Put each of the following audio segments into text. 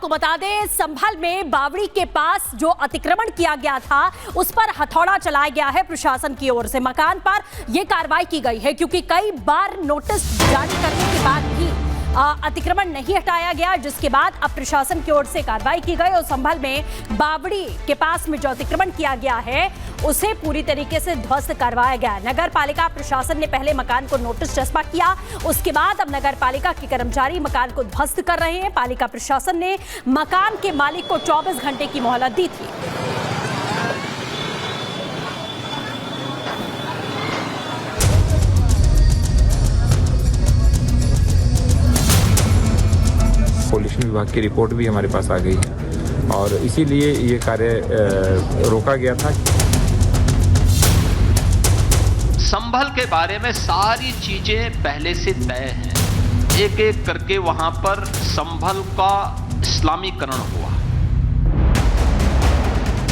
आपको बता दें, संभल में बावड़ी के पास जो अतिक्रमण किया गया था उस पर हथौड़ा चलाया गया है प्रशासन की ओर से। मकान पर यह कार्रवाई की गई है क्योंकि कई बार नोटिस जारी करने के बाद भी अतिक्रमण नहीं हटाया गया, जिसके बाद अब प्रशासन की ओर से कार्रवाई की गई और संभल में बावड़ी के पास में जो अतिक्रमण किया गया है उसे पूरी तरीके से ध्वस्त करवाया गया। नगर पालिका प्रशासन ने पहले मकान को नोटिस चस्पा किया, उसके बाद अब नगर पालिका के कर्मचारी मकान को ध्वस्त कर रहे हैं। पालिका प्रशासन ने मकान के मालिक को 24 घंटे की मोहलत दी थी। पॉल्यूशन विभाग की रिपोर्ट भी हमारे पास आ गई है और इसीलिए ये कार्य रोका गया था। संभल के बारे में सारी चीजें पहले से तय हैं। एक एक करके वहां पर संभल का इस्लामीकरण हुआ।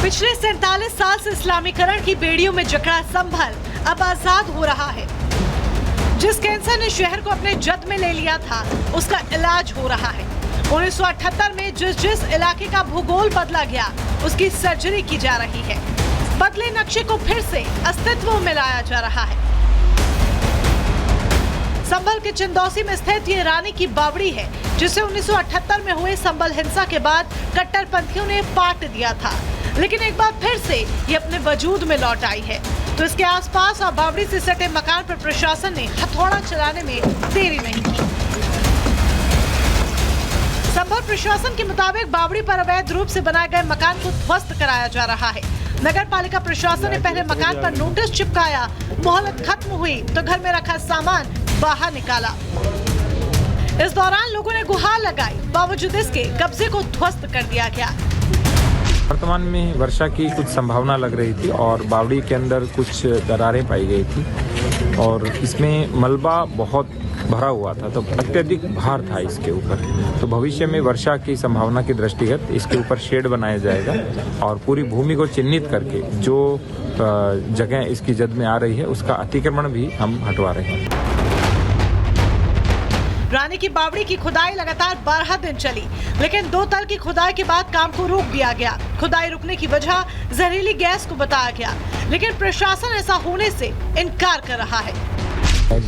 पिछले 47 साल से इस्लामीकरण की बेड़ियों में जकड़ा संभल अब आजाद हो रहा है। जिस कैंसर ने शहर को अपने जद में ले लिया था उसका इलाज हो रहा है। 1978 में जिस इलाके का भूगोल बदला गया उसकी सर्जरी की जा रही है। बदले नक्शे को फिर से अस्तित्व में लाया जा रहा है। संभल के चंदौसी में स्थित ये रानी की बावड़ी है जिसे 1978 में हुए संभल हिंसा के बाद कट्टरपंथियों ने पाट दिया था, लेकिन एक बार फिर से ये अपने वजूद में लौट आई है। तो इसके आसपास और बावड़ी से सटे मकान पर प्रशासन ने हथौड़ा चलाने में देरी नहीं की। संभल प्रशासन के मुताबिक बावड़ी पर अवैध रूप से बनाए गए मकान को ध्वस्त कराया जा रहा है। नगर पालिका प्रशासन ने पहले मकान पर नोटिस चिपकाया, मोहलत खत्म हुई तो घर में रखा सामान बाहर निकाला। इस दौरान लोगों ने गुहार लगाई, बावजूद इसके कब्जे को ध्वस्त कर दिया गया। वर्तमान में वर्षा की कुछ संभावना लग रही थी और बावड़ी के अंदर कुछ दरारें पाई गई थी और इसमें मलबा बहुत भरा हुआ था, तो अत्यधिक भार था इसके ऊपर। तो भविष्य में वर्षा की संभावना के दृष्टिगत इसके ऊपर शेड बनाया जाएगा और पूरी भूमि को चिन्हित करके जो जगह इसकी जद में आ रही है उसका अतिक्रमण भी हम हटवा रहे हैं। रानी की बावड़ी की खुदाई लगातार 12 दिन चली, लेकिन 2 तल की खुदाई के बाद काम को रोक दिया गया। खुदाई रुकने की वजह जहरीली गैस को बताया गया, लेकिन प्रशासन ऐसा होने से इनकार कर रहा है।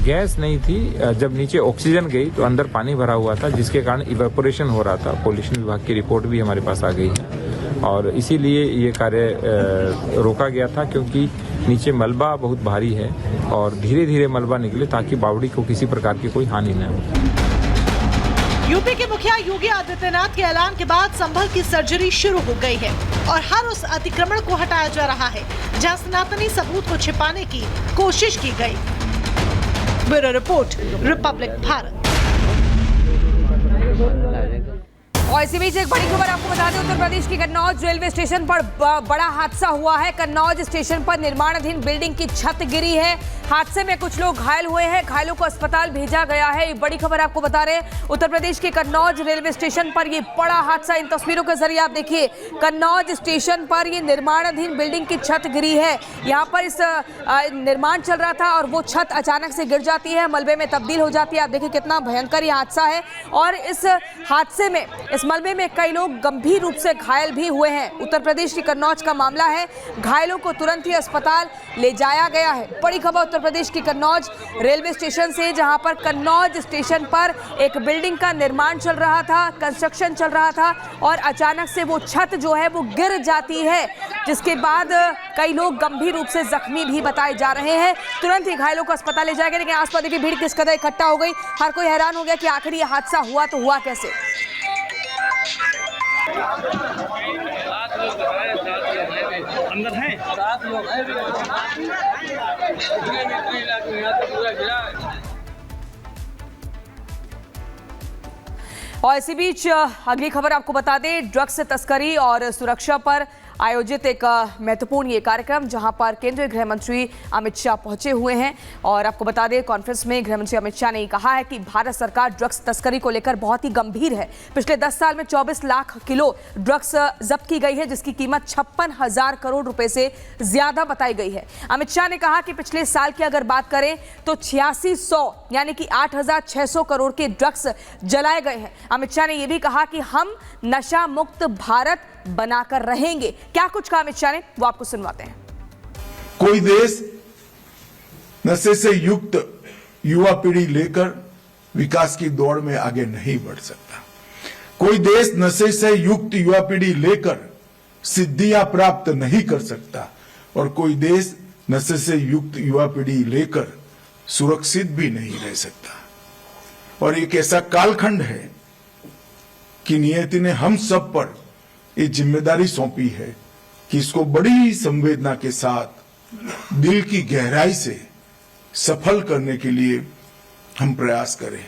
गैस नहीं थी, जब नीचे ऑक्सीजन गई तो अंदर पानी भरा हुआ था जिसके कारण इवेपोरेशन हो रहा था। पॉल्यूशन विभाग की रिपोर्ट भी हमारे पास आ गई है और इसीलिए ये कार्य रोका गया था क्योंकि नीचे मलबा बहुत भारी है और धीरे धीरे मलबा निकले ताकि बावड़ी को किसी प्रकार की कोई हानि न हो। यूपी के मुखिया योगी आदित्यनाथ के ऐलान के बाद संभल की सर्जरी शुरू हो गई है और हर उस अतिक्रमण को हटाया जा रहा है जहां सनातनी सबूत को छिपाने की कोशिश की गई। Bureau report, Republic Bharat. और इसी बीच एक बड़ी खबर आपको बता दें, उत्तर प्रदेश के कन्नौज रेलवे स्टेशन पर बड़ा हादसा हुआ है। कन्नौज स्टेशन पर निर्माणाधीन बिल्डिंग की छत गिरी है। हादसे में कुछ लोग घायल हुए हैं, घायलों को अस्पताल भेजा गया है। ये बड़ी खबर आपको बता रहे हैं, उत्तर प्रदेश के कन्नौज रेलवे स्टेशन पर ये बड़ा हादसा। इन तस्वीरों के जरिए आप देखिए, कन्नौज स्टेशन पर ये निर्माणाधीन बिल्डिंग की छत गिरी है। यहाँ पर इस निर्माण चल रहा था और वो छत अचानक से गिर जाती है, मलबे में तब्दील हो जाती है। आप देखिए कितना भयंकर ये हादसा है और इस हादसे में, इस मलबे में कई लोग गंभीर रूप से घायल भी हुए हैं। उत्तर प्रदेश की कन्नौज का मामला है, घायलों को तुरंत ही अस्पताल ले जाया गया है। बड़ी खबर उत्तर प्रदेश की कन्नौज रेलवे स्टेशन से, जहां पर कन्नौज स्टेशन पर एक बिल्डिंग का निर्माण चल रहा था, कंस्ट्रक्शन चल रहा था और अचानक से वो छत जो है वो गिर जाती है, जिसके बाद कई लोग गंभीर रूप से जख्मी भी बताए जा रहे हैं। तुरंत ही घायलों को अस्पताल ले जाया गया, लेकिन आसपास देखिए भीड़ किस कदर इकट्ठा हो गई। हर कोई हैरान हो गया कि आखिर ये हादसा हुआ तो हुआ कैसे। अंदर हैं 7 लोग हैं। और इसी बीच अगली खबर आपको बता दें, ड्रग्स तस्करी और सुरक्षा पर आयोजित एक महत्वपूर्ण ये कार्यक्रम जहां पर केंद्रीय गृह मंत्री अमित शाह पहुंचे हुए हैं। और आपको बता दें, कॉन्फ्रेंस में गृह मंत्री अमित शाह ने कहा है कि भारत सरकार ड्रग्स तस्करी को लेकर बहुत ही गंभीर है। पिछले 10 साल में 24 लाख किलो ड्रग्स जब्त की गई है, जिसकी कीमत 56,000 करोड़ रुपए से ज्यादा बताई गई है। अमित शाह ने कहा कि पिछले साल की अगर बात करें तो 8600 यानी कि 8,600 करोड़ के ड्रग्स जलाए गए हैं। अमित शाह ने यह भी कहा कि हम नशा मुक्त भारत बनाकर रहेंगे। क्या कुछ कहा अमित शाह ने, वो आपको सुनवाते हैं। कोई देश नशे से युक्त युवा पीढ़ी लेकर विकास की दौड़ में आगे नहीं बढ़ सकता। कोई देश नशे से युक्त युवा पीढ़ी लेकर सिद्धियां प्राप्त नहीं कर सकता, और कोई देश नशे से युक्त युवा पीढ़ी लेकर सुरक्षित भी नहीं रह सकता। और एक ऐसा कालखंड है कि नियति ने हम सब पर ये जिम्मेदारी सौंपी है कि इसको बड़ी संवेदना के साथ दिल की गहराई से सफल करने के लिए हम प्रयास करें।